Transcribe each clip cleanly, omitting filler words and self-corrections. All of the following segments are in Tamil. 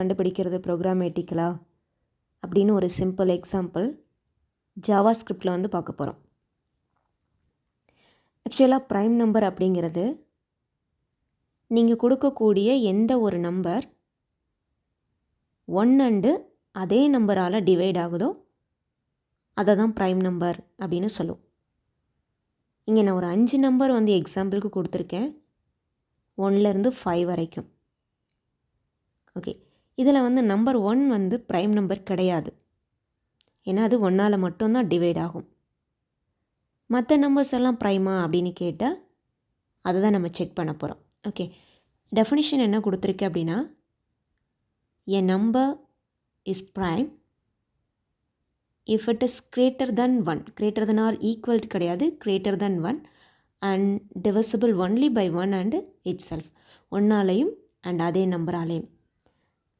கண்டுபிடிக்கிறது ப்ரோக்ராமேட்டிக்கலா அப்படின்னு ஒரு சிம்பிள் எக்ஸாம்பிள் ஜாவா ஸ்கிரிப்டில் வந்து பார்க்க போகிறோம். ஆக்சுவலாக ப்ரைம் நம்பர் அப்படிங்கிறது நீங்கள் கொடுக்கக்கூடிய எந்த ஒரு நம்பர் 1 அண்டு அதே நம்பரால் டிவைட் ஆகுதோ அதை தான் ப்ரைம் நம்பர் அப்படின்னு சொல்லுவோம். இங்கே நான் ஒரு 5 நம்பர் வந்து எக்ஸாம்பிளுக்கு கொடுத்துருக்கேன், 1லேருந்து 5 வரைக்கும். ஓகே, இதில் வந்து நம்பர் 1 வந்து ப்ரைம் நம்பர் கிடையாது, ஏன்னா அது 1ஆல் மட்டும்தான் டிவைட் ஆகும். மற்ற நம்பர்ஸ் எல்லாம் ப்ரைமா அப்படின்னு கேட்டால் அதை தான் நம்ம செக் பண்ண போகிறோம். ஓகே, டெஃபினிஷன் என்ன கொடுத்துருக்கு அப்படின்னா, எ number is prime if it is greater than 1, greater than or equal கிடையாது, greater than 1 and divisible only by 1 and itself, 1ஆலையும் and அதே நம்பராலையும்.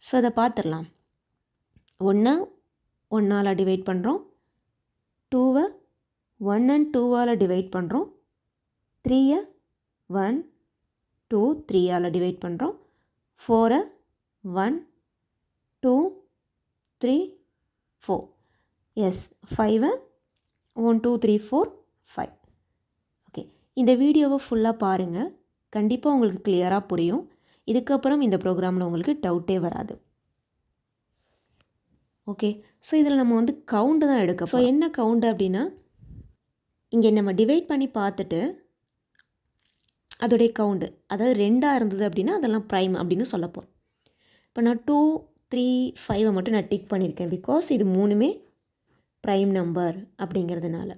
ஸோ அதை பார்த்துடலாம். 1 1ஆல் டிவைட் பண்ணுறோம், 2 1 and 2ஆல் டிவைட் பண்ணுறோம், 3 1 2 3ஆல் டிவைட் பண்ணுறோம், 4 1 2 3 4, எஸ் 5 1 2 3 4 5. ஓகே, இந்த வீடியோவை ஃபுல்லாக பாருங்கள், கண்டிப்பாக உங்களுக்கு கிளியராக புரியும். இதுக்கப்புறம் இந்த ப்ரோக்ராமில் உங்களுக்கு டவுட்டே வராது. ஓகே, ஸோ இதில் நம்ம வந்து கவுண்டு தான் எடுக்க. ஸோ என்ன கவுண்டு அப்படின்னா, இங்கே நம்ம டிவைட் பண்ணி பார்த்துட்டு அதோடைய கவுண்டு, அதாவது 2ஆக இருந்தது அப்படின்னா அதெல்லாம் ப்ரைம் அப்படின்னு சொல்லப்போம். இப்போ நான் 2 3 5 மட்டும் நான் டிக் பண்ணியிருக்கேன், பிகாஸ் இது மூணுமே ப்ரைம் நம்பர் அப்படிங்கிறதுனால.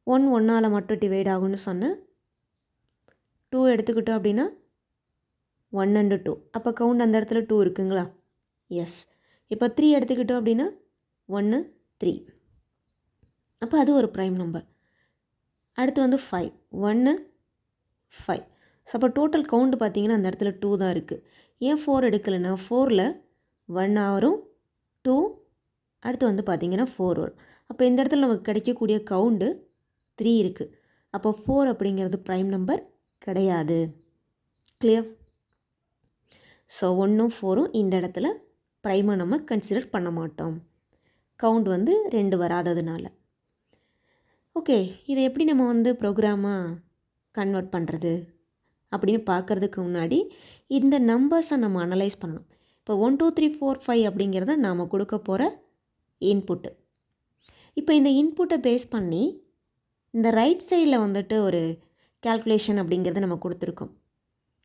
1 1ஆல் மட்டும் டிவைட் ஆகும்னு சொன்னேன், 2 எடுத்துக்கிட்டோம் அப்படின்னா 1 அண்டு 2, அப்போ கவுண்ட் அந்த இடத்துல 2 இருக்குங்களா? எஸ். இப்போ 3 எடுத்துக்கிட்டோம் அப்படின்னா 1 3, அப்போ அது ஒரு ப்ரைம் நம்பர். அடுத்து வந்து 5 1 5, ஸோ அப்போ டோட்டல் கவுண்ட் பார்த்தீங்கன்னா அந்த இடத்துல 2 தான் இருக்குது. ஏன் 4 எடுக்கலைன்னா 4ல் 1 வரும், 2 அடுத்து வந்து பார்த்திங்கன்னா 4 வரும். அப்போ இந்த இடத்துல நமக்கு கிடைக்கக்கூடிய கவுண்டு 3 இருக்குது. அப்போ 4 அப்படிங்கிறது ப்ரைம் நம்பர் கிடையாது. கிளியர்? ஸோ 1ம் 4ம் இந்த இடத்துல ப்ரைமாக நம்ம கன்சிடர் பண்ண மாட்டோம், கவுண்ட் வந்து 2 வராததுனால. ஓகே, இதை எப்படி நம்ம வந்து ப்ரோக்ராமாக கன்வெர்ட் பண்ணுறது அப்படின்னு பார்க்குறதுக்கு முன்னாடி இந்த நம்பர்ஸை நம்ம அனலைஸ் பண்ணணும். இப்போ 1 2 3 4 5 அப்படிங்கிறத நாம் கொடுக்க போகிற இன்புட்டு. இப்போ இந்த இன்புட்டை பேஸ் பண்ணி இந்த ரைட் சைடில் வந்துட்டு ஒரு கேல்குலேஷன் அப்படிங்கிறத நம்ம கொடுத்துருக்கோம்.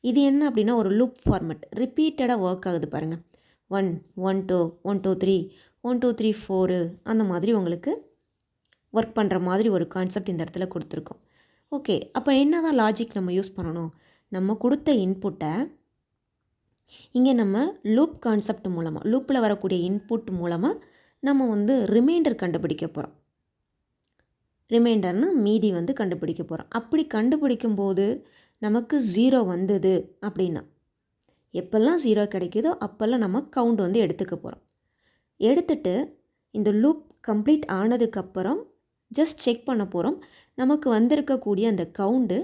இது என்ன அப்படின்னா ஒரு லூப் ஃபார்மேட், ரிப்பீட்டடாக ஒர்க் ஆகுது பாருங்கள். 1 1 2 1 2 3 1 2 3 4 அந்த மாதிரி உங்களுக்கு ஒர்க் பண்ணுற மாதிரி ஒரு கான்செப்ட் இந்த இடத்துல கொடுத்துருக்கோம். ஓகே, அப்போ என்ன தான் லாஜிக் நம்ம யூஸ் பண்ணணும்? நம்ம கொடுத்த இன்புட்டை இங்கே நம்ம லூப் கான்செப்ட் மூலமாக, லூப்பில் வரக்கூடிய இன்புட் மூலமாக நம்ம வந்து ரிமைண்டர் கண்டுபிடிக்க போகிறோம். ரிமைண்டர்னால் மீதி வந்து கண்டுபிடிக்க போகிறோம். அப்படி கண்டுபிடிக்கும்போது நமக்கு 0 வந்தது அப்படின்னா, எப்போல்லாம் 0 கிடைக்குதோ அப்போல்லாம் நம்ம கவுண்ட் வந்து எடுத்துக்க போகிறோம். எடுத்துட்டு இந்த லூப் கம்ப்ளீட் ஆனதுக்கப்புறம் ஜஸ்ட் செக் பண்ண போகிறோம், நமக்கு வந்திருக்கக்கூடிய அந்த கவுண்டு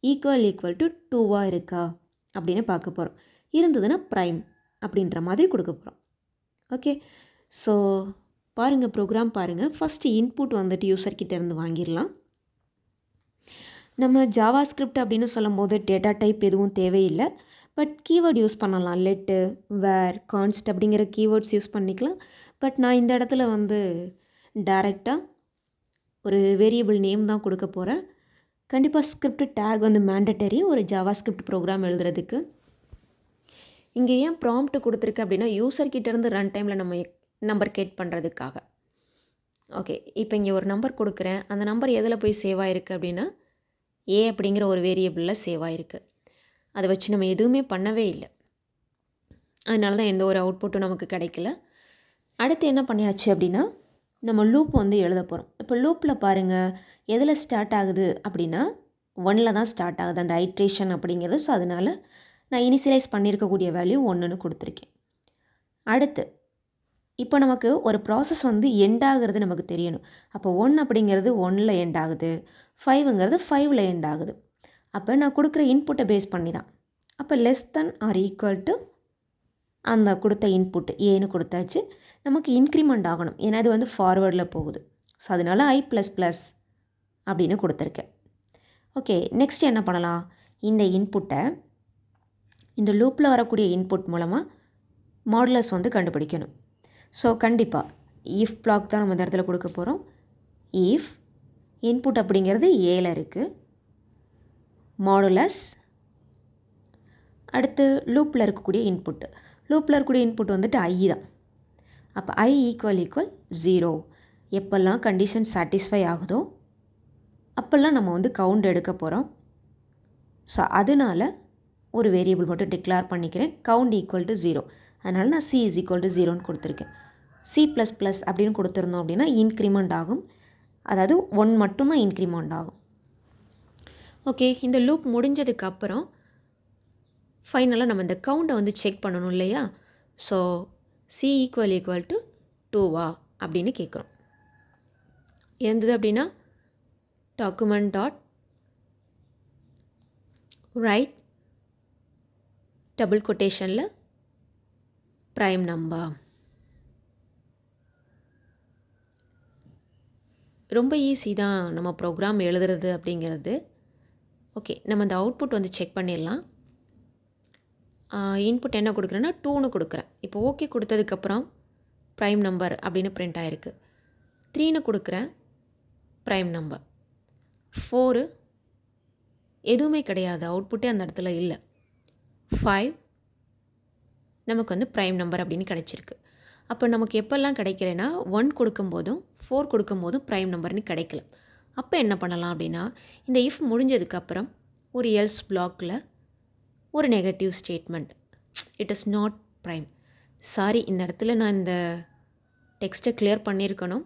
ஈக்குவல் டு 2வாக இருக்கா அப்படின்னு பார்க்க போகிறோம். இருந்ததுன்னா ப்ரைம் அப்படின்ற மாதிரி கொடுக்க போகிறோம். ஓகே, ஸோ பாருங்கள், ப்ரோக்ராம் பாருங்கள். ஃபஸ்ட்டு இன்புட் வந்துட்டு யூசர்கிட்ட இருந்து வாங்கிடலாம். நம்ம ஜாவா ஸ்கிரிப்ட் அப்படின்னு சொல்லும்போது டேட்டா டைப் எதுவும் தேவையில்லை, பட் கீவேர்ட் யூஸ் பண்ணலாம். லெட்டு, வேர், கான்ஸ்ட் அப்படிங்கிற கீவேர்ட்ஸ் யூஸ் பண்ணிக்கலாம். பட் நான் இந்த இடத்துல வந்து டைரெக்டாக ஒரு வேரியபிள் நேம் தான் கொடுக்க போகிறேன். கண்டிப்பாக ஸ்கிரிப்ட் டேக் வந்து மேண்டட்டரி ஒரு ஜாவா ஸ்கிரிப்ட் ப்ரோக்ராம் எழுதுறதுக்கு. இங்கே ஏன் ப்ராம்ப்ட் கொடுத்துருக்கு அப்படின்னா, யூசர்கிட்டேருந்து ரன் டைமில் நம்ம நம்பர் கேட் பண்ணுறதுக்காக. ஓகே, இப்போ இங்கே ஒரு நம்பர் கொடுக்குறேன், அந்த நம்பர் எதில் போய் சேவ் ஆகிருக்கு அப்படின்னா ஏ அப்படிங்கிற ஒரு வேரியபிளில் சேவ் ஆகிருக்கு. அதை வச்சு நம்ம எதுவுமே பண்ணவே இல்லை, அதனால தான் எந்த ஒரு அவுட்புட்டும் நமக்கு கிடைக்கல. அடுத்து என்ன பண்ணியாச்சு அப்படின்னா, நம்ம லூப் வந்து எழுத போகிறோம். இப்போ லூப்பில் பாருங்கள், எதில் ஸ்டார்ட் ஆகுது அப்படின்னா 1ல் தான் ஸ்டார்ட் ஆகுது அந்த ஐட்ரேஷன் அப்படிங்கிறது. ஸோ அதனால் நான் இனிஷியலைஸ் பண்ணியிருக்கக்கூடிய வேல்யூ 1ன்னு கொடுத்துருக்கேன். அடுத்து இப்போ நமக்கு ஒரு ப்ராசஸ் வந்து எண்ட் ஆகிறது நமக்கு தெரியணும். அப்போ 1 அப்படிங்கிறது 1ல் எண்ட் ஆகுது, 5ங்கிறது 5ல் எண்ட் ஆகுது. அப்போ நான் கொடுக்குற இன்புட்டை பேஸ் பண்ணி தான். அப்போ less than or equal to அந்த கொடுத்த இன்புட் ஏன்னு கொடுத்தாச்சு. நமக்கு இன்க்ரிமெண்ட் ஆகணும், ஏன்னா அது வந்து ஃபார்வேர்டில் போகுது. ஸோ அதனால I ப்ளஸ் ப்ளஸ் அப்படின்னு கொடுத்துருக்கேன். ஓகே, நெக்ஸ்ட் என்ன பண்ணலாம்? இந்த இன்புட்டை இந்த லூப்பில் வரக்கூடிய இன்புட் மூலமாக மாடுலஸ் வந்து கண்டுபிடிக்கணும். ஸோ கண்டிப்பாக இஃப் பிளாக் தான் நம்ம இந்த இடத்துல கொடுக்க போகிறோம். இஃப் இன்புட் அப்படிங்கிறது ஏல இருக்குது, மாடுலஸ் அடுத்து லூப்பில் இருக்கக்கூடிய இன்புட்டு. லூப்பில் இருக்கக்கூடிய இன்புட் வந்துட்டு I தான். அப்போ I ஈக்குவல் 0. எப்போல்லாம் கண்டிஷன் சாட்டிஸ்ஃபை ஆகுதோ அப்போல்லாம் நம்ம வந்து கவுண்ட் எடுக்க போகிறோம். ஸோ அதனால் ஒரு வேரியபிள் மட்டும் டிக்ளேர் பண்ணிக்கிறேன், கவுண்ட் ஈக்குவல் டு 0. அதனால் நான் C இஸ் ஈக்குவல் டு 0ன்னு கொடுத்துருக்கேன். C ப்ளஸ் ப்ளஸ் அப்படின்னு கொடுத்துருந்தோம் அப்படின்னா இன்க்ரிமெண்ட் ஆகும், அதாவது 1 மட்டும்தான் இன்க்ரிமெண்ட் ஆகும். ஓகே, இந்த லூப் முடிஞ்சதுக்கப்புறம் ஃபைனலாக நம்ம இந்த கவுண்டை வந்து செக் பண்ணணும் இல்லையா? ஸோ C ஈக்குவல் டு 2வா அப்படின்னு கேட்குறோம். இருந்தது அப்படின்னா டாக்குமெண்ட் டாட் ரைட் டபுள் கொட்டேஷனில் ப்ரைம் நம்பர். ரொம்ப ஈஸி தான் நம்ம ப்ரோக்ராம் எழுதுறது அப்படிங்கிறது. ஓகே, நம்ம அந்த அவுட்புட் வந்து செக் பண்ணிடலாம். இன்புட் என்ன கொடுக்குறேன்னா 2ன்னு கொடுக்குறேன். இப்போ ஓகே கொடுத்ததுக்கப்புறம் ப்ரைம் நம்பர் அப்படின்னு பிரிண்ட் ஆகிருக்கு. 3ன்னு கொடுக்குறேன், ப்ரைம் நம்பர். 4 எதுவுமே கிடையாது, அவுட்புட்டே அந்த இடத்துல இல்லை. 5 நமக்கு வந்து ப்ரைம் நம்பர் அப்படின்னு கிடச்சிருக்கு. அப்போ நமக்கு எப்போல்லாம் கிடைக்கிறேன்னா 1 கொடுக்கும்போதும் 4 கொடுக்கும்போதும் ப்ரைம் நம்பர்னு கிடைக்கல. அப்போ என்ன பண்ணலாம் அப்படின்னா, இந்த இஃப் முடிஞ்சதுக்கப்புறம் ஒரு எல்ஸ் பிளாக்கில் ஒரு negative statement, it is not prime. Sorry, இந்த இடத்துல நான் இந்த டெக்ஸ்ட்டை கிளியர் பண்ணியிருக்கணும்.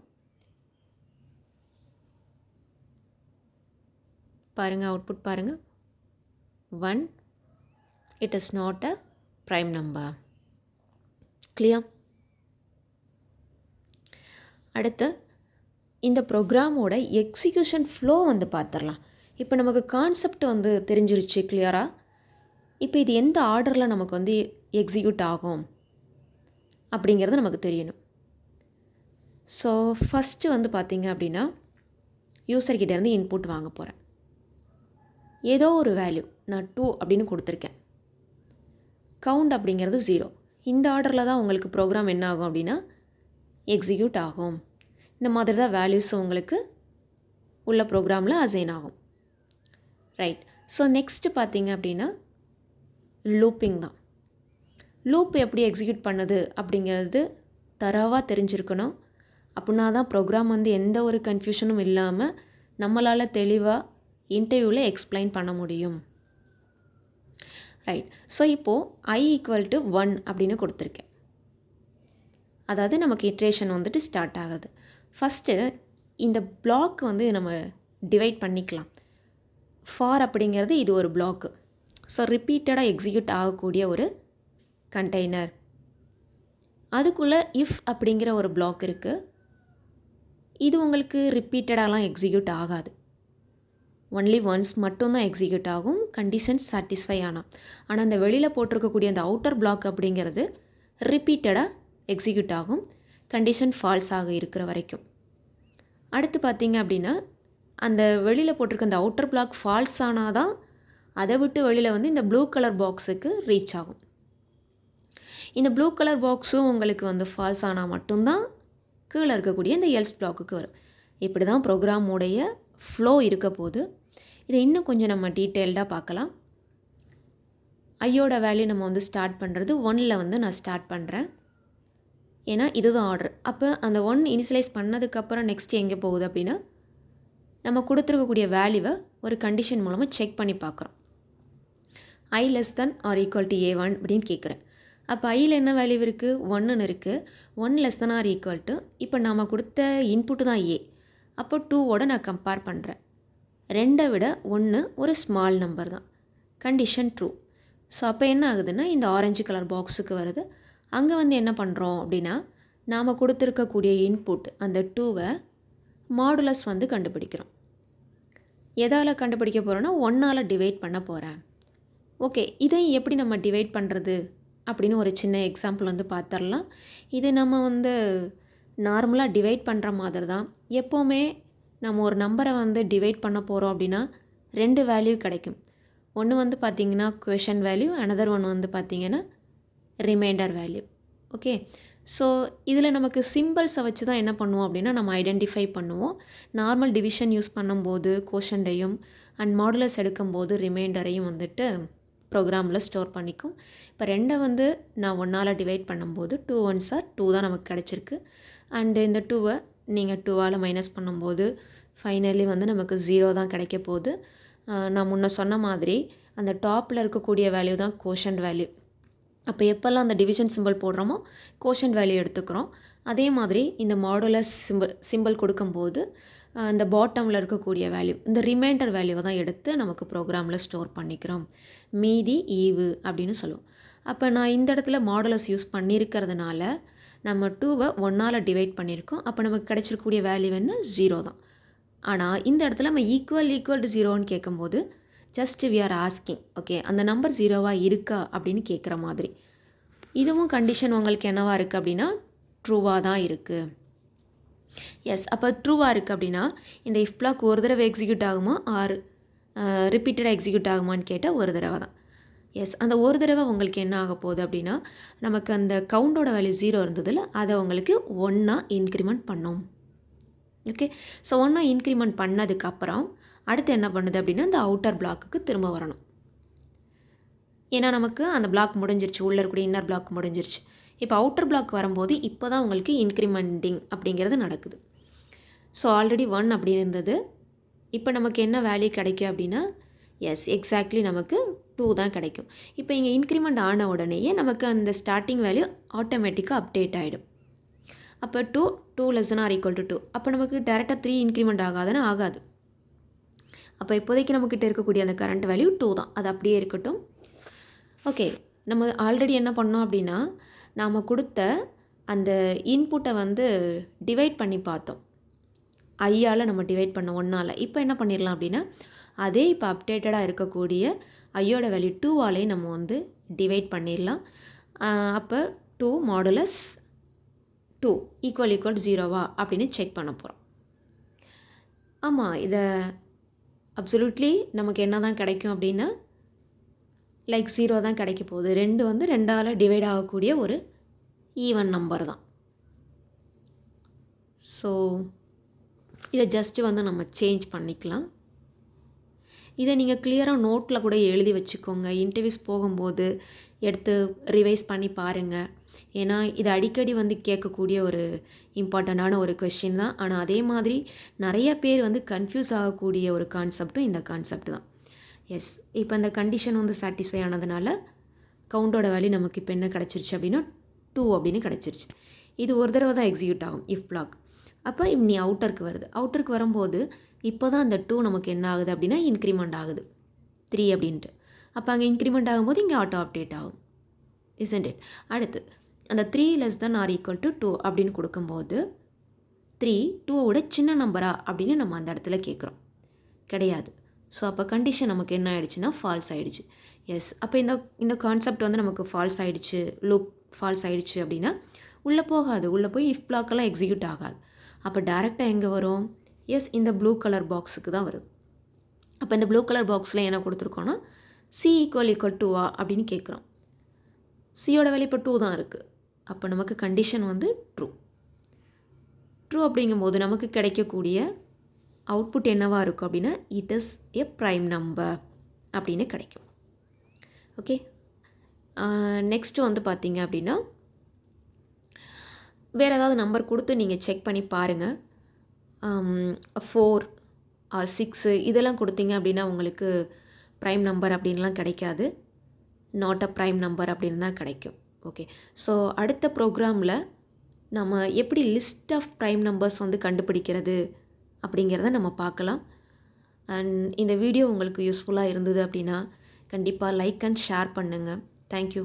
பாருங்கள், அவுட்புட் பாருங்கள், 1 it is not a prime number. Clear? அடுத்து இந்த ப்ரோக்ராமோட எக்ஸிக்யூஷன் ஃப்ளோ வந்து பார்த்துடலாம். இப்போ நமக்கு கான்செப்ட் வந்து தெரிஞ்சிருச்சு கிளியராக. இப்போ இது எந்த ஆர்டரில் நமக்கு வந்து எக்ஸிக்யூட் ஆகும் அப்படிங்கிறது நமக்கு தெரியணும். ஸோ ஃபஸ்ட்டு வந்து பார்த்திங்க அப்படின்னா யூசர்கிட்டேருந்து இன்புட் வாங்க போகிறேன். ஏதோ ஒரு வேல்யூ நான் 2 அப்படின்னு கொடுத்துருக்கேன். கவுண்ட் அப்படிங்கிறது 0. இந்த ஆர்டரில் தான் உங்களுக்கு ப்ரோக்ராம் என்ன ஆகும் அப்படின்னா எக்ஸிக்யூட் ஆகும். இந்த மாதிரி தான் வேல்யூஸ் உங்களுக்கு உள்ள ப்ரோக்ராமில் அசைன் ஆகும். ரைட். ஸோ நெக்ஸ்ட்டு பார்த்திங்க அப்படின்னா லூப்பிங் தான். லூப் எப்படி எக்ஸிக்யூட் பண்ணுது அப்படிங்கிறது தரவாக தெரிஞ்சிருக்கணும். அப்படின்னா தான் ப்ரோக்ராம் வந்து எந்த ஒரு கன்ஃபியூஷனும் இல்லாமல் நம்மளால் தெளிவாக இன்டர்வியூவில் எக்ஸ்பிளைன் பண்ண முடியும். ரைட். ஸோ இப்போது I ஈக்குவல் டு 1 அப்படின்னு கொடுத்துருக்கேன். அதாவது நமக்கு இட்ரேஷன் வந்துட்டு ஸ்டார்ட் ஆகுது. ஃபஸ்ட்டு இந்த பிளாக் வந்து நம்ம டிவைட் பண்ணிக்கலாம். ஃபார் அப்படிங்கிறது இது ஒரு பிளாக்கு. ஸோ ரிப்பீட்டடாக எக்ஸிக்யூட் ஆகக்கூடிய ஒரு கண்டெய்னர். அதுக்குள்ளே இஃப் அப்படிங்கிற ஒரு பிளாக் இருக்குது. இது உங்களுக்கு ரிப்பீட்டடாலாம் எக்ஸிக்யூட் ஆகாது, ஒன்லி ஒன்ஸ் மட்டும்தான் எக்ஸிக்யூட் ஆகும், கண்டிஷன்ஸ் சாட்டிஸ்ஃபை ஆனால். ஆனால் அந்த வெளியில் போட்டிருக்கக்கூடிய அந்த அவுட்டர் பிளாக் அப்படிங்கிறது ரிப்பீட்டடாக எக்ஸிக்யூட் ஆகும், கண்டிஷன் ஃபால்ஸ் ஆக இருக்கிற வரைக்கும். அடுத்து பார்த்திங்க அப்படின்னா அந்த வெளியில் போட்டிருக்க அந்த அவுட்டர் பிளாக் ஃபால்ஸ் ஆனால் தான் அதை விட்டு வெளியில் வந்து இந்த ப்ளூ கலர் பாக்ஸுக்கு ரீச் ஆகும். இந்த ப்ளூ கலர் பாக்ஸும் உங்களுக்கு வந்து ஃபால்ஸ் ஆனால் மட்டும்தான் கீழே இருக்கக்கூடிய இந்த எல்ஸ் பிளாக்குக்கு வரும். இப்படி தான் ப்ரோக்ராமுடைய ஃப்ளோ இருக்க போது. இதை இன்னும் கொஞ்சம் நம்ம டீட்டெயில்டாக பார்க்கலாம். ஐயோட வேல்யூ நம்ம வந்து ஸ்டார்ட் பண்ணுறது 1ல் வந்து நான் ஸ்டார்ட் பண்ணுறேன், ஏன்னா இதுதான் ஆர்டர். அப்போ அந்த 1 இனிஷியலைஸ் பண்ணதுக்கப்புறம் நெக்ஸ்ட் எங்கே போகுது அப்படின்னா நம்ம கொடுத்துருக்கக்கூடிய வேல்யூவை ஒரு கண்டிஷன் மூலமாக செக் பண்ணி பார்க்குறோம். I less than or equal to A1 அப்படின்னு கேட்குறேன். அப்போ ஐயில் என்ன வேல்யூ இருக்குது? 1ன்னு இருக்குது. 1 less than or equal to, இப்போ நாம் கொடுத்த இன்புட்டு தான் A. அப்போ 2வோட நான் கம்பேர் பண்ணுறேன். 2 விட 1 ஒரு ஸ்மால் நம்பர் தான், கண்டிஷன் ட்ரூ. ஸோ அப்போ என்ன ஆகுதுன்னா இந்த ஆரஞ்சு கலர் பாக்ஸுக்கு வருது. அங்கே வந்து என்ன பண்ணுறோம் அப்படின்னா நாம் கொடுத்துருக்கக்கூடிய இன்புட் அந்த 2வை மாடுலஸ் வந்து கண்டுபிடிக்கிறோம். எதால் கண்டுபிடிக்க போகிறோன்னா 1ஆல் டிவைட் பண்ண போகிறேன். ஓகே, இதை எப்படி நம்ம டிவைட் பண்ணுறது அப்படின்னு ஒரு சின்ன எக்ஸாம்பிள் வந்து பார்த்துடலாம். இது நம்ம வந்து நார்மலாக டிவைட் பண்ணுற மாதிரி தான். எப்போவுமே நம்ம ஒரு நம்பரை வந்து டிவைட் பண்ண போகிறோம் அப்படின்னா 2 வேல்யூ கிடைக்கும். ஒன்று வந்து பார்த்திங்கன்னா குவேஷன் வேல்யூ, அனதர் ஒன் வந்து பார்த்திங்கன்னா ரிமைண்டர் வேல்யூ. ஓகே, ஸோ இதில் நமக்கு சிம்பிள்ஸை வச்சு தான் என்ன பண்ணுவோம் அப்படின்னா நம்ம ஐடென்டிஃபை பண்ணுவோம். நார்மல் டிவிஷன் யூஸ் பண்ணும்போது கோஷன்டையும் அண்ட் மாடுலஸ் எடுக்கும்போது ரிமைண்டரையும் வந்துட்டு ப்ரோக்ராமில் ஸ்டோர் பண்ணிக்கும். இப்போ 2 வந்து நான் 1ஆல் டிவைட் பண்ணும்போது 2 1s are 2 தான் நமக்கு கிடச்சிருக்கு. அண்டு இந்த 2வை நீங்கள் 2ஆல் மைனஸ் பண்ணும்போது ஃபைனலி வந்து நமக்கு 0 தான் கிடைக்க போகுது. நான் முன்ன சொன்ன மாதிரி அந்த டாப்பில் இருக்கக்கூடிய வேல்யூ தான் கோஷன்ட் வேல்யூ. அப்போ எப்போல்லாம் அந்த டிவிஷன் சிம்பிள் போடுறோமோ கோஷன்ட் வேல்யூ எடுத்துக்கிறோம். அதே மாதிரி இந்த மாடுலஸ் சிம்பிள் கொடுக்கும்போது இந்த பாட்டமில் இருக்கக்கூடிய வேல்யூ, இந்த ரிமைண்டர் வேல்யூவை தான் எடுத்து நமக்கு ப்ரோக்ராமில் ஸ்டோர் பண்ணிக்கிறோம். மீதி ஈவு அப்படின்னு சொல்லுவோம். அப்போ நான் இந்த இடத்துல மாடுலஸ் யூஸ் பண்ணியிருக்கிறதுனால நம்ம 2வை 1ஆல் டிவைட் பண்ணியிருக்கோம். அப்போ நமக்கு கிடைச்சிருக்கக்கூடிய வேல்யூ என்ன 0 தான். ஆனால் இந்த இடத்துல நம்ம ஈக்குவல் டு 0ன்னு கேட்கும்போது just we are asking, okay அந்த நம்பர் 0வாக இருக்கா அப்படின்னு கேட்குற மாதிரி. இதுவும் கண்டிஷன் உங்களுக்கு என்னவாக இருக்குது அப்படின்னா ட்ரூவாக தான் இருக்குது. எஸ், அப்போ ட்ரூவாக இருக்குது அப்படின்னா இந்த இஃப் பிளாக் ஒரு தடவை எக்ஸிக்யூட் ஆகுமா ஆர் ரிப்பீட்டடாக எக்ஸிக்யூட் ஆகுமான்னு கேட்டால் ஒரு தடவை தான். எஸ், அந்த ஒரு தடவை உங்களுக்கு என்ன ஆக போகுது அப்படின்னா நமக்கு அந்த கவுண்டோட வேல்யூ 0 இருந்ததில் அதை உங்களுக்கு 1ஆக இன்க்ரிமெண்ட் பண்ணோம். ஓகே, ஸோ 1ஆக இன்க்ரிமெண்ட் பண்ணதுக்கப்புறம் அடுத்து என்ன பண்ணுது அப்படின்னா இந்த அவுட்டர் பிளாக்குக்கு திரும்ப வரணும். ஏன்னா நமக்கு அந்த பிளாக் முடிஞ்சிருச்சு, உள்ளே இருக்கக்கூடிய இன்னர் பிளாக் முடிஞ்சிருச்சு. இப்போ அவுட்டர் பிளாக் வரும்போது இப்போ தான் உங்களுக்கு இன்க்ரிமெண்டிங் அப்படிங்கிறது நடக்குது. ஸோ ஆல்ரெடி 1 அப்படி இருந்தது. இப்போ நமக்கு என்ன வேல்யூ கிடைக்கும் அப்படின்னா எஸ் எக்ஸாக்ட்லி நமக்கு 2 தான் கிடைக்கும். இப்போ இங்கே இன்க்ரிமெண்ட் ஆன உடனேயே நமக்கு அந்த ஸ்டார்டிங் வேல்யூ ஆட்டோமேட்டிக்காக அப்டேட் ஆகிடும். அப்போ 2 less than or equal to 2. அப்போ நமக்கு டேரெக்டாக 3 இன்க்ரிமெண்ட் ஆகாதுன்னு ஆகாது. அப்போ இப்போதைக்கு நம்மக்கிட்ட இருக்கக்கூடிய அந்த கரண்ட் வேல்யூ 2 தான், அது அப்படியே இருக்கட்டும். ஓகே, நம்ம ஆல்ரெடி என்ன பண்ணோம் அப்படின்னா நாம் கொடுத்த அந்த இன்புட்டை வந்து டிவைட் பண்ணி பார்த்தோம். ஐயால் நம்ம டிவைட் பண்ணோம் 1ஆல். இப்போ என்ன பண்ணிடலாம் அப்படின்னா அதே இப்போ அப்டேட்டடாக இருக்கக்கூடிய ஐயோட வேல்யூ 2ஆலே நம்ம வந்து டிவைட் பண்ணிடலாம். அப்போ 2 மாடுலஸ் 2 ஈக்குவல் டு 0வா அப்படின்னு செக் பண்ண போகிறோம். ஆமாம், இதை அப்சல்யூட்லி நமக்கு என்ன தான் கிடைக்கும் அப்படின்னா லைக் 0 தான் கிடைக்க போகுது. 2 வந்து 2ஆல் டிவைட் ஆகக்கூடிய ஒரு ஈவன் நம்பர் தான். ஸோ இதை ஜஸ்ட்டு வந்து நம்ம சேஞ்ச் பண்ணிக்கலாம். இதை நீங்கள் கிளியராக நோட்டில் கூட எழுதி வச்சுக்கோங்க. இன்டர்வியூஸ் போகும்போது எடுத்து ரிவைஸ் பண்ணி பாருங்கள். ஏன்னா இது அடிக்கடி வந்து கேட்கக்கூடிய ஒரு இம்பார்ட்டண்ட்டான ஒரு கொஸ்டின் தான். ஆனால் அதே மாதிரி நிறைய பேர் வந்து கன்ஃபியூஸ் ஆகக்கூடிய ஒரு கான்செப்டும் இந்த கான்செப்ட் தான். எஸ், இப்போ இந்த கண்டிஷன் வந்து சாட்டிஸ்ஃபை ஆனதுனால கவுண்டோட வேல்யூ நமக்கு இப்போ என்ன கிடச்சிருச்சு அப்படின்னா 2 அப்படின்னு கிடச்சிருச்சு. இது ஒரு தடவை தான் எக்ஸிக்யூட் ஆகும் இஃப் பிளாக். அப்போ நீ அவுட்டருக்கு வருது. அவுட்டருக்கு வரும்போது இப்போ தான் அந்த 2 நமக்கு என்ன ஆகுது அப்படின்னா இன்க்ரிமெண்ட் ஆகுது 3 அப்படின்ட்டு. அப்போ அங்கே இன்க்ரிமெண்ட் ஆகும்போது இங்கே ஆட்டோ அப்டேட் ஆகும், இஸ்ன்ட் இட்? அடுத்து அந்த 3 less than or equal to 2 அப்படின்னு கொடுக்கும்போது 3 2வோட சின்ன நம்பரா அப்படின்னு நம்ம அந்த இடத்துல கேட்குறோம். கிடையாது. ஸோ அப்போ கண்டிஷன் நமக்கு என்ன ஆகிடுச்சுன்னா ஃபால்ஸ் ஆகிடுச்சு. எஸ், அப்போ இந்த கான்செப்ட் வந்து நமக்கு ஃபால்ஸ் ஆகிடுச்சு, லூப் ஃபால்ஸ் ஆகிடுச்சு அப்படின்னா உள்ளே போகாது. உள்ளே போய் இஃப் பிளாக்கெல்லாம் எக்ஸிக்யூட் ஆகாது. அப்போ டேரெக்டாக எங்கே வரும்? எஸ், இந்த ப்ளூ கலர் பாக்ஸுக்கு தான் வருது. அப்போ இந்த ப்ளூ கலர் பாக்ஸில் என்ன கொடுத்துருக்கோன்னா சி ஈக்குவல் டுவா அப்படின்னு கேட்குறோம். சியோட வேல்யூ இப்போ 2 தான் இருக்குது. அப்போ நமக்கு கண்டிஷன் வந்து ட்ரூ அப்படிங்கும்போது நமக்கு கிடைக்கக்கூடிய அவுட்புட் என்னவாக இருக்கும் அப்படின்னா it is a prime number அப்படின்னு கிடைக்கும். ஓகே, நெக்ஸ்ட்டு வந்து பார்த்தீங்க அப்படின்னா வேறு ஏதாவது நம்பர் கொடுத்து நீங்கள் செக் பண்ணி பாருங்கள். 4 or 6 இதெல்லாம் கொடுத்தீங்க அப்படின்னா உங்களுக்கு ப்ரைம் நம்பர் அப்படின்லாம் கிடைக்காது. நாட் அ ப்ரைம் நம்பர் அப்படின்னு தான் கிடைக்கும். ஓகே, ஸோ அடுத்த ப்ரோக்ராமில் நம்ம எப்படி லிஸ்ட் ஆஃப் ப்ரைம் நம்பர்ஸ் வந்து கண்டுபிடிக்கிறது அப்படிங்கிறத நம்ம பார்க்கலாம். அண்ட் இந்த வீடியோ உங்களுக்கு யூஸ்ஃபுல்லாக இருந்தது அப்படின்னா கண்டிப்பாக லைக் அண்ட் ஷேர் பண்ணுங்கள். தேங்க்யூ.